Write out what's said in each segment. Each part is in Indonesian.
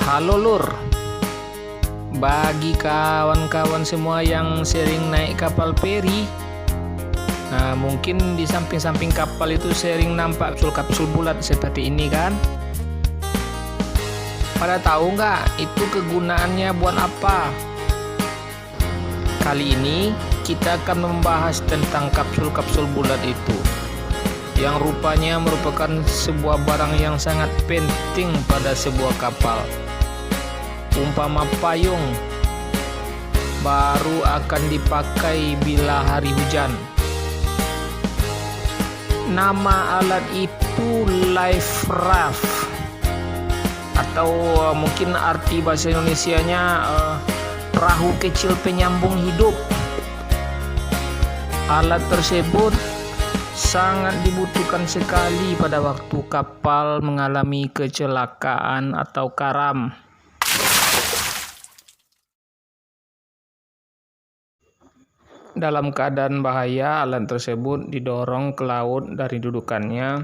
Halo Lur, bagi kawan-kawan semua yang sering naik kapal feri, nah mungkin di samping-samping kapal itu sering nampak kapsul-kapsul bulat seperti ini kan? Pada tahu nggak itu kegunaannya buat apa? Kali ini kita akan membahas tentang kapsul-kapsul bulat itu, yang rupanya merupakan sebuah barang yang sangat penting pada sebuah kapal. Umpama payung baru akan dipakai bila hari hujan. Nama alat itu life raft, atau mungkin arti bahasa Indonesianya perahu kecil penyambung hidup. Alat tersebut sangat dibutuhkan sekali pada waktu kapal mengalami kecelakaan atau karam. Dalam keadaan bahaya, alat tersebut didorong ke laut dari dudukannya,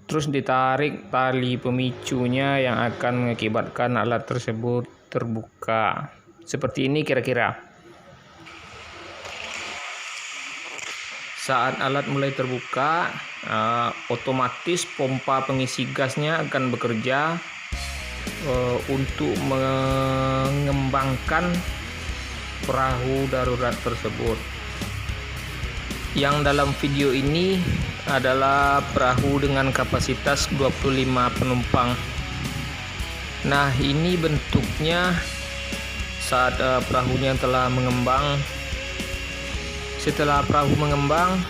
terus ditarik tali pemicunya yang akan mengakibatkan alat tersebut terbuka. Seperti ini kira-kira. Saat alat mulai terbuka, otomatis pompa pengisi gasnya akan bekerja untuk mengembangkan perahu darurat tersebut. Yang dalam video ini adalah perahu dengan kapasitas 25 penumpang. Nah, ini bentuknya saat perahunya telah mengembang. Setelah perahu mengembang,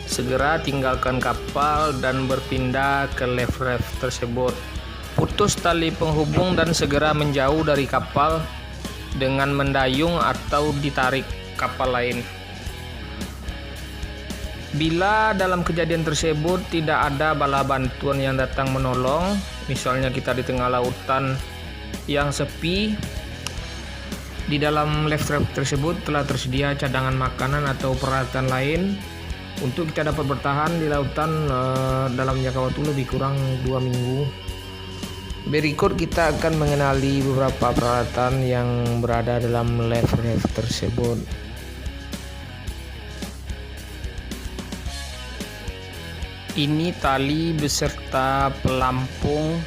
segera tinggalkan kapal dan berpindah ke life raft tersebut. Putus tali penghubung dan segera menjauh dari kapal dengan mendayung atau ditarik kapal lain. Bila dalam kejadian tersebut tidak ada bala bantuan yang datang menolong, misalnya kita di tengah lautan yang sepi, di dalam life raft tersebut telah tersedia cadangan makanan atau peralatan lain untuk kita dapat bertahan di lautan dalam jangka waktu lebih kurang 2 minggu. Berikut kita akan mengenali beberapa peralatan yang berada dalam life raft tersebut. Ini tali beserta pelampung.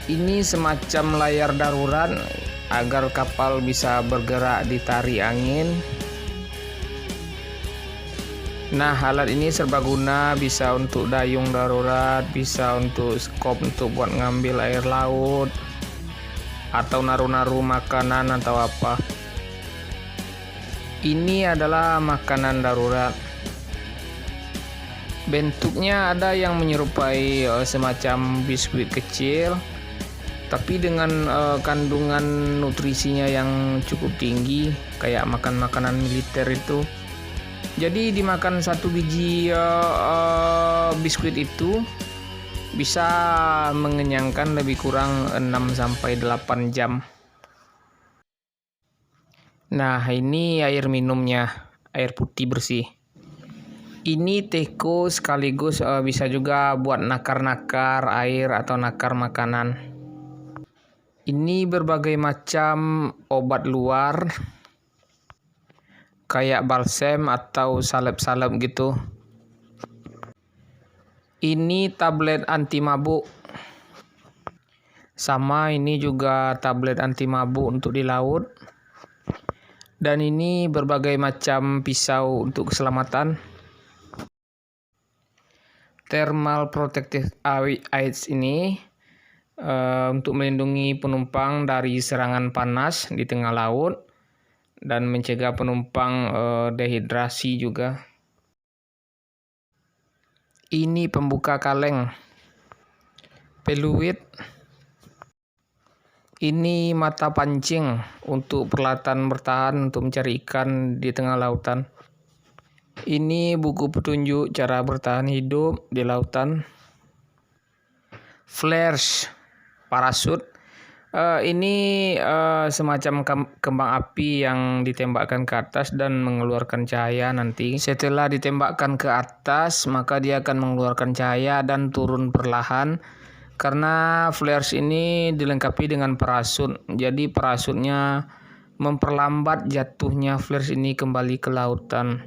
Ini semacam layar darurat agar kapal bisa bergerak ditarik angin. Nah, alat ini serbaguna, bisa untuk dayung darurat, bisa untuk skop untuk buat ngambil air laut, atau naruh-naruh makanan atau apa. Ini adalah makanan darurat. Bentuknya ada yang menyerupai semacam biskuit kecil, tapi dengan kandungan nutrisinya yang cukup tinggi, kayak makan makanan militer itu. Jadi dimakan satu biji biskuit itu bisa mengenyangkan lebih kurang 6-8 jam. Nah, ini air minumnya, air putih bersih. Ini teko sekaligus bisa juga buat nakar-nakar air atau nakar makanan. Ini berbagai macam obat luar, kayak balsem atau salep-salep gitu. Ini tablet anti mabuk. Sama, ini juga tablet anti mabuk untuk di laut. Dan ini berbagai macam pisau untuk keselamatan. Thermal protective aids ini untuk melindungi penumpang dari serangan panas di tengah laut dan mencegah penumpang dehidrasi juga. Ini pembuka kaleng. Peluit. Ini mata pancing untuk peralatan bertahan untuk mencari ikan di tengah lautan. Ini buku petunjuk cara bertahan hidup di lautan. Flares, parasut. Ini semacam kembang api yang ditembakkan ke atas dan mengeluarkan cahaya nanti. Setelah ditembakkan ke atas, maka dia akan mengeluarkan cahaya dan turun perlahan Karena flares ini dilengkapi dengan parasut, jadi parasutnya memperlambat jatuhnya flares ini kembali ke lautan.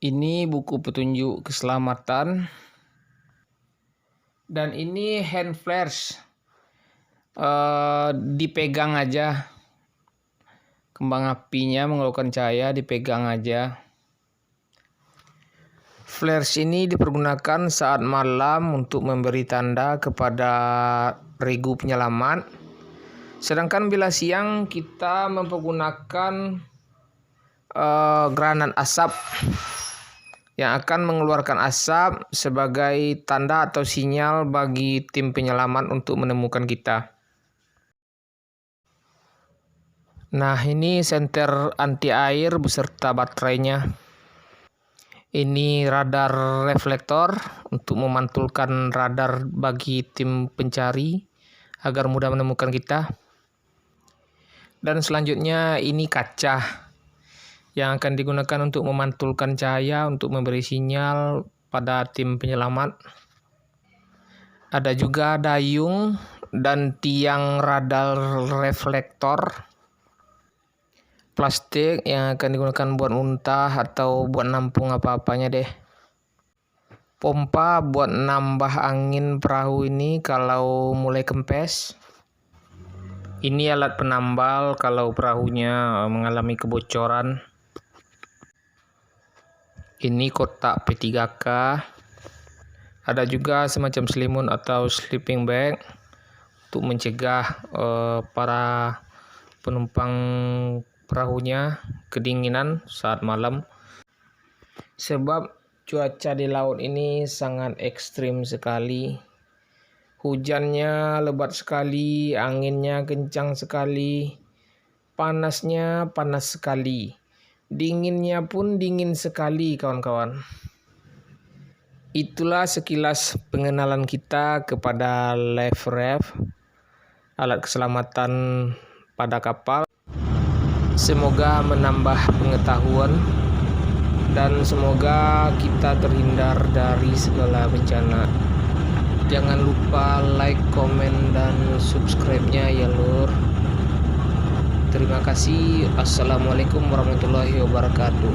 Ini buku petunjuk keselamatan, dan ini hand flares. Dipegang aja, kembang apinya mengeluarkan cahaya, dipegang aja. Flares ini dipergunakan saat malam untuk memberi tanda kepada regu penyelamat. Sedangkan bila siang kita mempergunakan granat asap yang akan mengeluarkan asap sebagai tanda atau sinyal bagi tim penyelamat untuk menemukan kita. Nah, ini senter anti air beserta baterainya. Ini radar reflektor untuk memantulkan radar bagi tim pencari agar mudah menemukan kita. Dan selanjutnya ini kaca yang akan digunakan untuk memantulkan cahaya untuk memberi sinyal pada tim penyelamat. Ada juga dayung dan tiang radar reflektor plastik yang akan digunakan buat muntah atau buat nampung apa-apanya deh. Pompa buat nambah angin perahu ini kalau mulai kempes. Ini alat penambal kalau perahunya mengalami kebocoran. Ini kotak P3K. Ada juga semacam selimut atau sleeping bag untuk mencegah para penumpang perahunya kedinginan saat malam, sebab cuaca di laut ini sangat ekstrim sekali. Hujannya lebat sekali, anginnya kencang sekali, panasnya panas sekali, dinginnya pun dingin sekali kawan-kawan. Itulah sekilas pengenalan kita kepada life raft, alat keselamatan pada kapal. Semoga menambah pengetahuan dan semoga kita terhindar dari segala bencana. Jangan lupa like, komen, dan subscribe-nya ya lur. Terima kasih. Assalamualaikum warahmatullahi wabarakatuh.